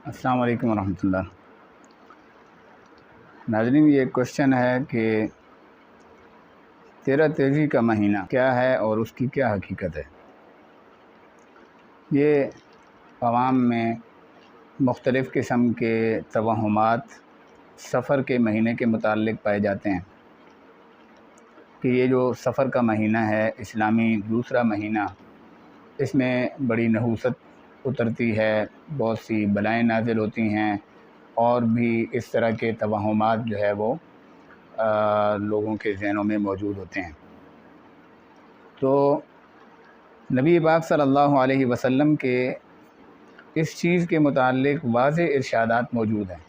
السلام علیکم ورحمۃ اللہ۔ ناظرین، یہ کوشچن ہے کہ 13 تیزی کا مہینہ کیا ہے اور اس کی کیا حقیقت ہے۔ یہ عوام میں مختلف قسم کے توہمات سفر کے مہینے کے متعلق پائے جاتے ہیں کہ یہ جو سفر کا مہینہ ہے، اسلامی دوسرا مہینہ، اس میں بڑی نحوست اترتی ہے، بہت سی بلائیں نازل ہوتی ہیں، اور بھی اس طرح کے توہمات جو ہے وہ لوگوں کے ذہنوں میں موجود ہوتے ہیں۔ تو نبی پاک صلی اللہ علیہ وسلم کے اس چیز کے متعلق واضح ارشادات موجود ہیں۔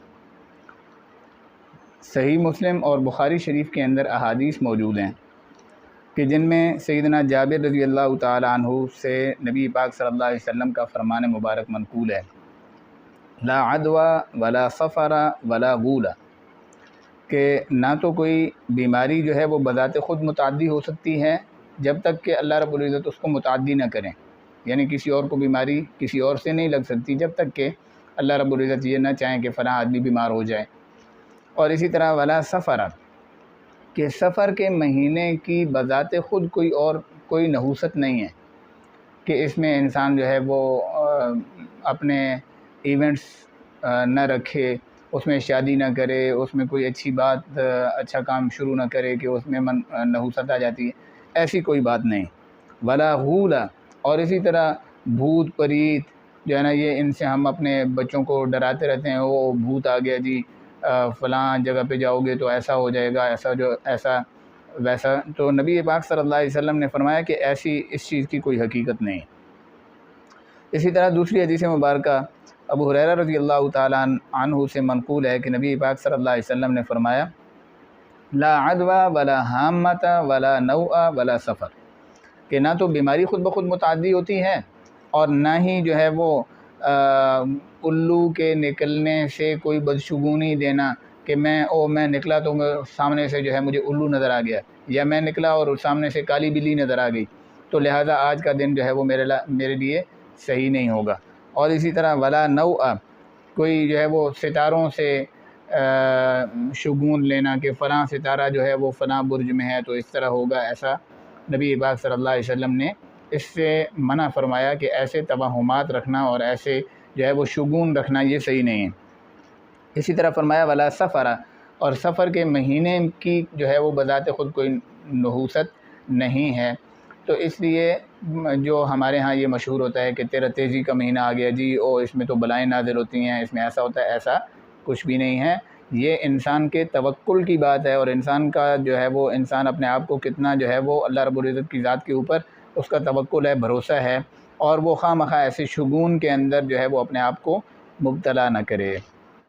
صحیح مسلم اور بخاری شریف کے اندر احادیث موجود ہیں کہ جن میں سیدنا جابر رضی اللہ تعالی عنہ سے نبی پاک صلی اللہ علیہ وسلم کا فرمان مبارک منقول ہے، لا عدوى ولا سفر ولا غول، کہ نہ تو کوئی بیماری جو ہے وہ بذات خود متعدی ہو سکتی ہے جب تک کہ اللہ رب العزت اس کو متعدی نہ کریں، یعنی کسی اور کو بیماری کسی اور سے نہیں لگ سکتی جب تک کہ اللہ رب العزت یہ نہ چاہیں کہ فلاں آدمی بیمار ہو جائے۔ اور اسی طرح ولا سفر، کہ سفر کے مہینے کی بذات خود کوئی نحوست نہیں ہے کہ اس میں انسان جو ہے وہ اپنے ایونٹس نہ رکھے، اس میں شادی نہ کرے، اس میں کوئی اچھی بات اچھا کام شروع نہ کرے کہ اس میں نحوست آ جاتی ہے، ایسی کوئی بات نہیں۔ ولا غول، اور اسی طرح بھوت پریت جو ہے نا، یہ ان سے ہم اپنے بچوں کو ڈراتے رہتے ہیں، وہ بھوت آ گیا جی، فلاں جگہ پہ جاؤ گے تو ایسا ہو جائے گا، ایسا ویسا۔ تو نبی پاک صلی اللہ علیہ وسلم نے فرمایا کہ اس چیز کی کوئی حقیقت نہیں۔ اسی طرح دوسری حدیث مبارکہ ابو ہریرہ رضی اللہ تعالیٰ عنہ سے منقول ہے کہ نبی پاک صلی اللہ علیہ وسلم نے فرمایا، لا عدوى ولا حامۃ ولا نوء ولا سفر، کہ نہ تو بیماری خود بخود متعدی ہوتی ہے اور نہ ہی جو ہے وہ الو کے نکلنے سے کوئی بدشگونی دینا کہ میں نکلا تو سامنے سے جو ہے مجھے الو نظر آ گیا، یا میں نکلا اور سامنے سے کالی بلی نظر آ گئی، تو لہٰذا آج کا دن جو ہے وہ میرے لیے صحیح نہیں ہوگا۔ اور اسی طرح ولا نوء، کوئی جو ہے وہ ستاروں سے شگون لینا کہ فلاں ستارہ جو ہے وہ فلاں برج میں ہے تو اس طرح ہوگا، ایسا نبی پاک صلی اللہ علیہ وسلم نے اس سے منع فرمایا کہ ایسے توہمات رکھنا اور ایسے جو ہے وہ شگون رکھنا یہ صحیح نہیں ہے۔ اسی طرح فرمایا ولا سفر، اور سفر کے مہینے کی جو ہے وہ بذات خود کوئی نحوست نہیں ہے۔ تو اس لیے جو ہمارے ہاں یہ مشہور ہوتا ہے کہ 13 تیزی کا مہینہ آ گیا جی، اس میں تو بلائیں نازل ہوتی ہیں، اس میں ایسا ہوتا ہے، ایسا کچھ بھی نہیں ہے۔ یہ انسان کے توکل کی بات ہے، اور انسان کا جو ہے وہ انسان اپنے آپ کو کتنا جو ہے وہ اللہ رب العزت کی ذات کے اوپر اس کا توکل ہے، بھروسہ ہے، اور وہ خواہ مخواہ ایسے شگون کے اندر جو ہے وہ اپنے آپ کو مبتلا نہ کرے۔